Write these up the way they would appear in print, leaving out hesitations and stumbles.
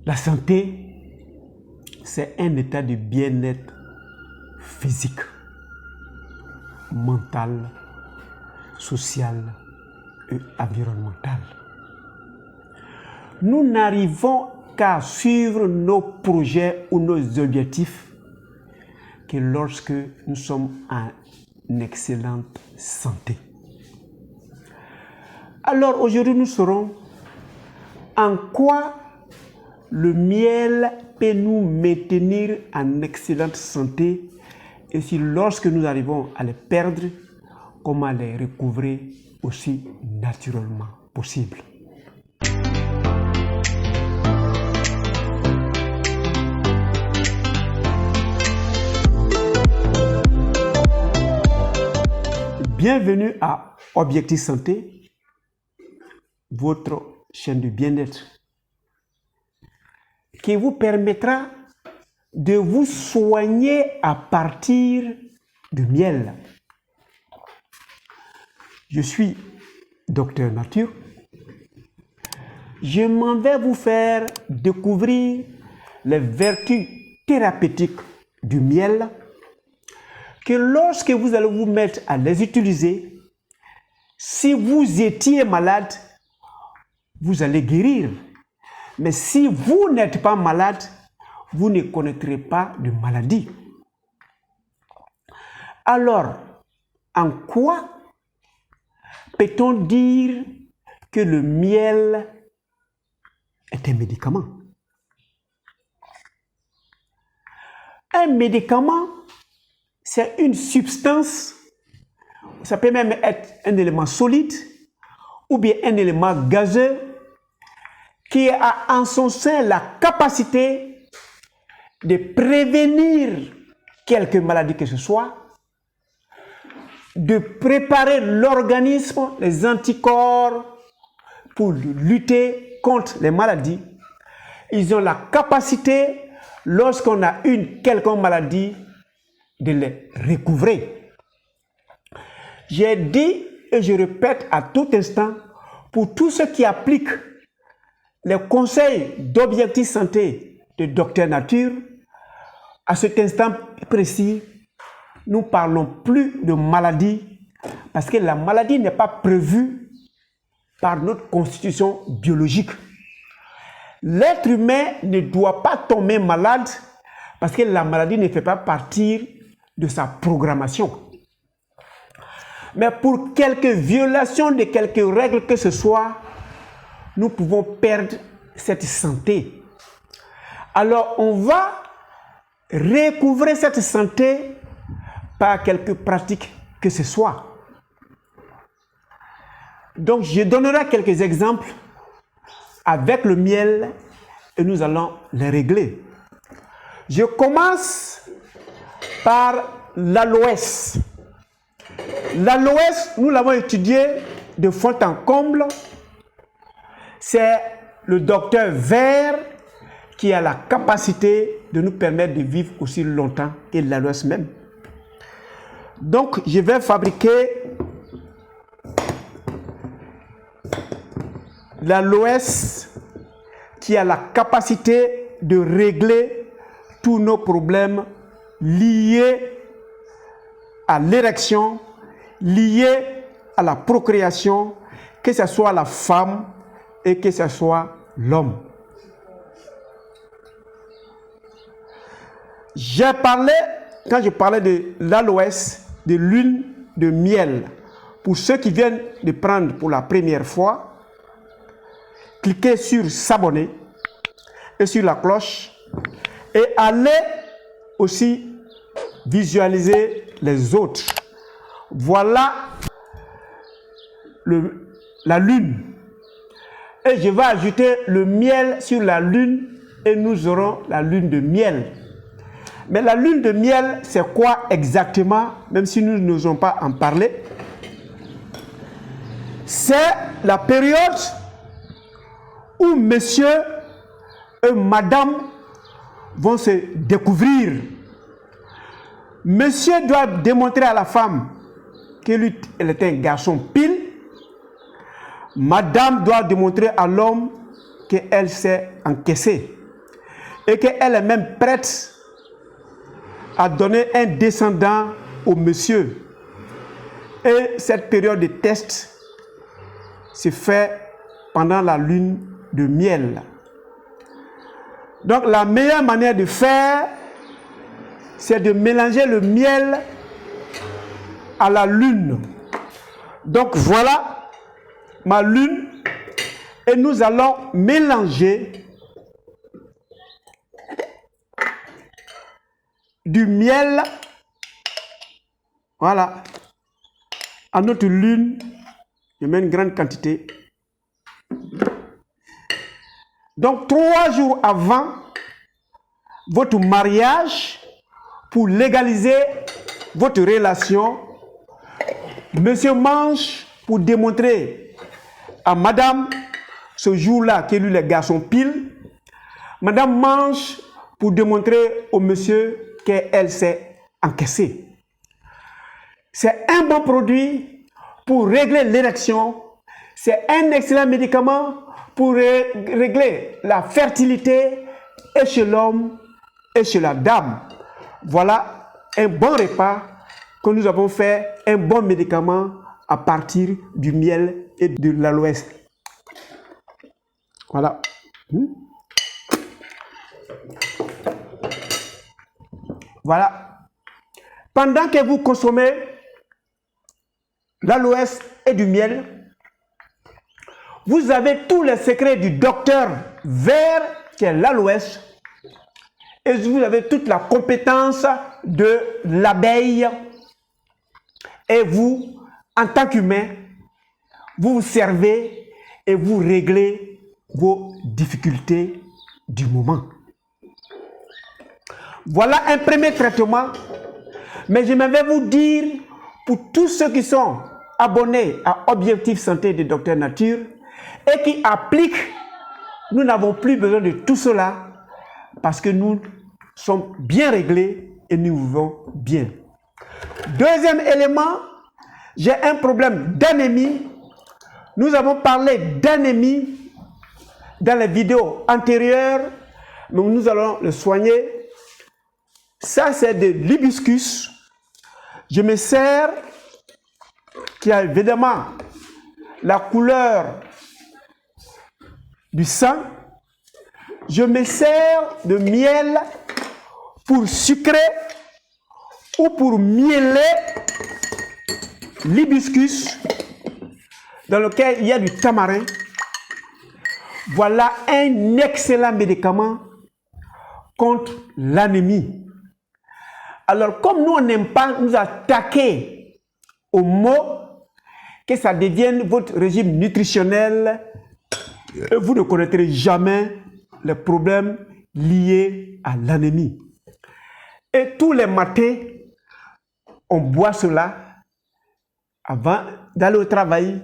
La santé, c'est un état de bien-être physique, mental, social et environnemental. Nous n'arrivons qu'à suivre nos projets ou nos objectifs que lorsque nous sommes en excellente santé. Alors aujourd'hui, nous saurons en quoi le miel peut nous maintenir en excellente santé et si lorsque nous arrivons à les perdre, comment les recouvrer aussi naturellement possible. Bienvenue à Objectif Santé, votre chaîne de bien-être, qui vous permettra de vous soigner à partir du miel. Je suis Docteur Nature. Je m'en vais vous faire découvrir les vertus thérapeutiques du miel que lorsque vous allez vous mettre à les utiliser, si vous étiez malade, vous allez guérir. Mais si vous n'êtes pas malade, vous ne connaîtrez pas de maladie. Alors, en quoi peut-on dire que le miel est un médicament? Un médicament, c'est une substance, ça peut même être un élément solide ou bien un élément gazeux qui a en son sein la capacité de prévenir quelque maladie que ce soit, de préparer l'organisme, les anticorps pour lutter contre les maladies. Ils ont la capacité, lorsqu'on a une quelconque maladie, de les recouvrer. J'ai dit et je répète à tout instant, pour tous ceux qui appliquent les conseils d'Objectif Santé de Docteur Nature, à cet instant précis, nous ne parlons plus de maladie parce que la maladie n'est pas prévue par notre constitution biologique. L'être humain ne doit pas tomber malade parce que la maladie ne fait pas partie de sa programmation. Mais pour quelques violations de quelques règles que ce soit, nous pouvons perdre cette santé. Alors on va recouvrer cette santé par quelques pratiques que ce soit. Donc je donnerai quelques exemples avec le miel et nous allons les régler. Je commence par l'aloès. L'aloès, nous l'avons étudié de fond en comble. C'est le docteur vert qui a la capacité de nous permettre de vivre aussi longtemps que l'aloès même. Donc, je vais fabriquer l'aloès qui a la capacité de régler tous nos problèmes liés à l'érection, liés à la procréation, que ce soit la femme et que ce soit l'homme. J'ai parlé, quand je parlais de l'aloès, de l'huile de miel. Pour ceux qui viennent de prendre pour la première fois, cliquez sur s'abonner et sur la cloche et allez aussi visualiser les autres. Voilà la lune. Et je vais ajouter le miel sur la lune et nous aurons la lune de miel. Mais la lune de miel, c'est quoi exactement? Même si nous n'osons pas en parler. C'est la période où monsieur et madame vont se découvrir. Monsieur doit démontrer à la femme qu'elle est un garçon pile. Madame doit démontrer à l'homme qu'elle sait encaisser. et qu'elle est même prête à donner un descendant au monsieur. Et cette période de test se fait pendant la lune de miel. Donc la meilleure manière de faire, c'est de mélanger le miel à la lune. Donc voilà ma lune et nous allons mélanger du miel, voilà, à notre lune. Je mets une grande quantité. Donc 3 jours avant votre mariage, pour légaliser votre relation, monsieur mange pour démontrer à madame ce jour-là que lui les garçons pile. Madame mange pour démontrer au monsieur qu'elle s'est encaissée. C'est un bon produit pour régler l'érection. C'est un excellent médicament pour régler la fertilité et chez l'homme et chez la dame. Voilà un bon repas que nous avons fait, un bon médicament à partir du miel et de l'aloès. Voilà. Voilà. Pendant que vous consommez l'aloès et du miel, vous avez tous les secrets du docteur vert qui est l'aloès et vous avez toute la compétence de l'abeille et vous, en tant qu'humain, vous vous servez et vous réglez vos difficultés du moment. Voilà un premier traitement, mais je vais vous dire, pour tous ceux qui sont abonnés à Objectif Santé de Docteur Nature et qui appliquent, nous n'avons plus besoin de tout cela parce que nous sommes bien réglés et nous vivons bien. Deuxième élément, j'ai un problème d'anémie. Nous avons parlé d'anémie dans les vidéos antérieures, mais nous allons le soigner. Ça, c'est de l'hibiscus. Je me sers, qui a évidemment la couleur du sang. Je me sers de miel pour sucrer ou pour mieler l'hibiscus dans lequel il y a du tamarin. Voilà un excellent médicament contre l'anémie. Alors, comme nous, on n'aime pas nous attaquer aux mots, que ça devienne votre régime nutritionnel, et vous ne connaîtrez jamais les problèmes liés à l'anémie. Et tous les matins, on boit cela avant d'aller au travail.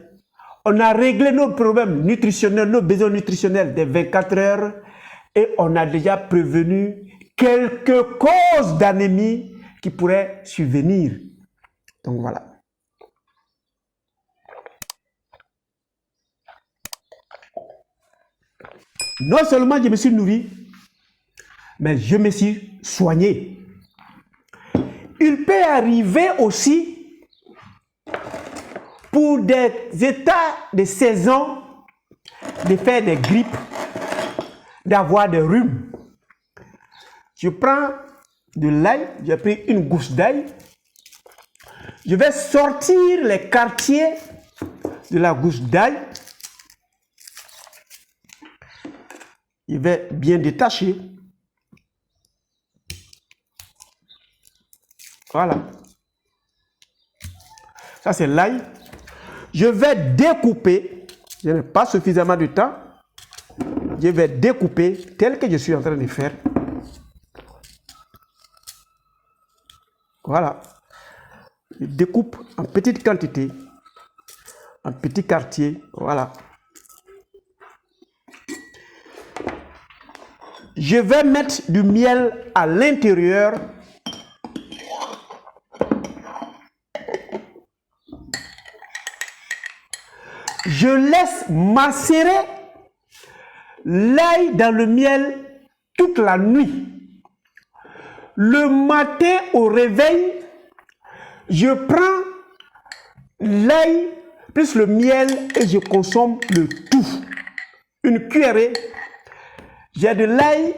On a réglé nos problèmes nutritionnels, nos besoins nutritionnels des 24 heures et on a déjà prévenu quelques causes d'anémie qui pourraient survenir. Donc voilà. Non seulement je me suis nourri, mais je me suis soigné. Il peut arriver aussi pour des états de saison de faire des grippes, d'avoir des rhumes. Je prends de l'ail, j'ai pris une gousse d'ail. Je vais sortir les quartiers de la gousse d'ail. Je vais bien détacher. Voilà. Ça, c'est l'ail. Je vais découper. Je n'ai pas suffisamment de temps. Je vais découper tel que je suis en train de faire. Voilà. Je découpe en petite quantité, en petits quartiers. Voilà. Je vais mettre du miel à l'intérieur. Je laisse macérer l'ail dans le miel toute la nuit. Le matin au réveil, je prends l'ail plus le miel et je consomme le tout. Une cuillerée, j'ai de l'ail.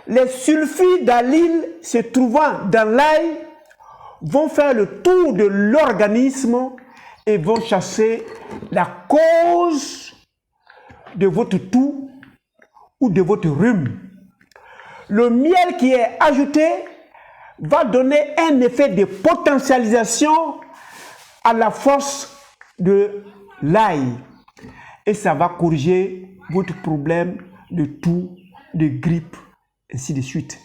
Les sulfides d'allyle se trouvant dans l'ail vont faire le tour de l'organisme et vont chasser la cause de votre toux ou de votre rhume. Le miel qui est ajouté va donner un effet de potentialisation à la force de l'ail et ça va corriger votre problème de toux, de grippe, ainsi de suite.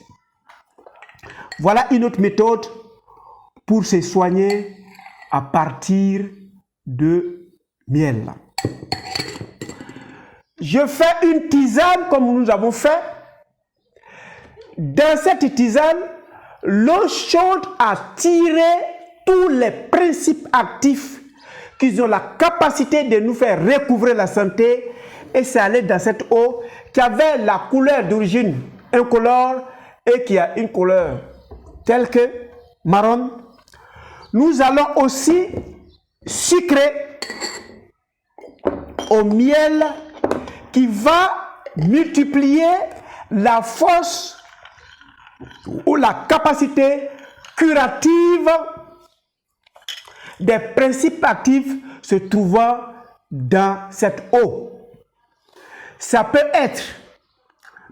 Voilà une autre méthode pour se soigner à partir de miel. Je fais une tisane comme nous avons fait. Dans cette tisane, l'eau chaude a tiré tous les principes actifs qui ont la capacité de nous faire recouvrer la santé et c'est allé dans cette eau qui avait la couleur d'origine incolore et qui a une couleur telle que marron. Nous allons aussi sucrer au miel qui va multiplier la force ou la capacité curative des principes actifs se trouvant dans cette eau. Ça peut être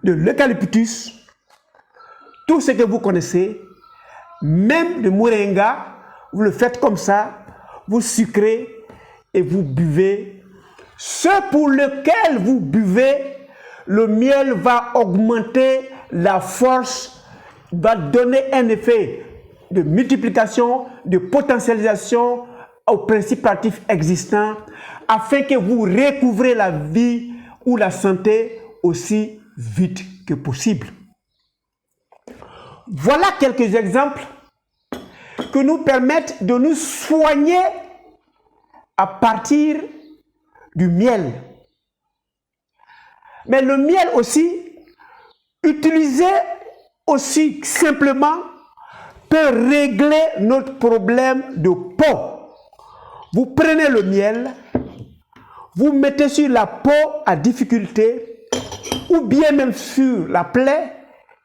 de l'eucalyptus, tout ce que vous connaissez, même de moringa, vous le faites comme ça, vous sucrez et vous buvez. Ce pour lequel vous buvez, le miel va augmenter la force, va donner un effet de multiplication, de potentialisation aux principes actifs existants, afin que vous recouvrez la vie ou la santé aussi vite que possible. Voilà quelques exemples qui nous permettent de nous soigner à partir du miel. Mais le miel aussi, utilisé aussi simplement, peut régler notre problème de peau. Vous prenez le miel, vous mettez sur la peau à difficulté ou bien même sur la plaie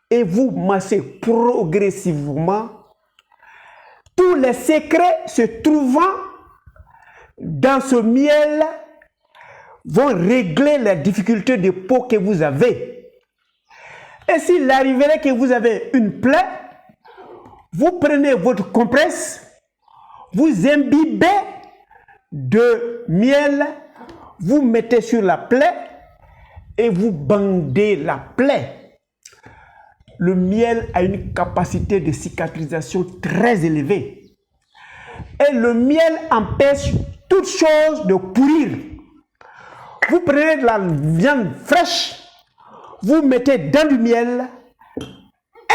et vous massez progressivement. Tous les secrets se trouvant dans ce miel vont régler les difficultés de peau que vous avez. Et s'il arriverait que vous avez une plaie, vous prenez votre compresse, vous imbibez de miel, vous mettez sur la plaie et vous bandez la plaie. Le miel a une capacité de cicatrisation très élevée. Et le miel empêche toute chose de pourrir. Vous prenez de la viande fraîche, vous mettez dans du miel,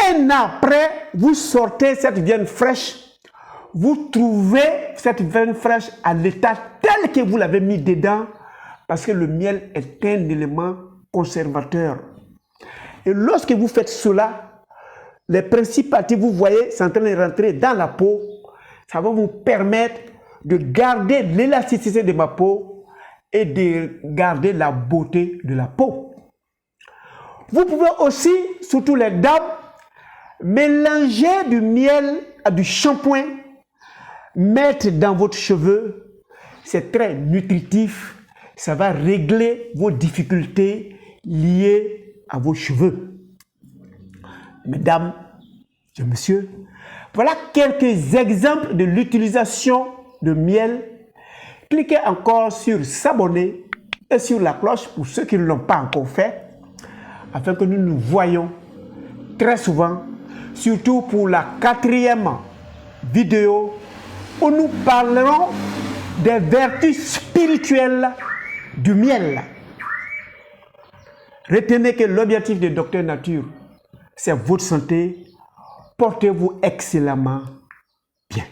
un an après, vous sortez cette viande fraîche, vous trouvez cette viande fraîche à l'état tel que vous l'avez mis dedans, parce que le miel est un élément conservateur. Et lorsque vous faites cela, les principes actifs, vous voyez, sont en train de rentrer dans la peau, ça va vous permettre de garder l'élasticité de ma peau et de garder la beauté de la peau. Vous pouvez aussi, surtout les dames, mélanger du miel à du shampoing, mettre dans votre cheveux, c'est très nutritif, ça va régler vos difficultés liées à vos cheveux. Mesdames et messieurs, voilà quelques exemples de l'utilisation de miel. Cliquez encore sur s'abonner et sur la cloche pour ceux qui ne l'ont pas encore fait, afin que nous nous voyions très souvent, surtout pour la 4e vidéo où nous parlerons des vertus spirituelles du miel. Retenez que l'objectif de Docteur Nature, c'est votre santé. Portez-vous excellemment bien.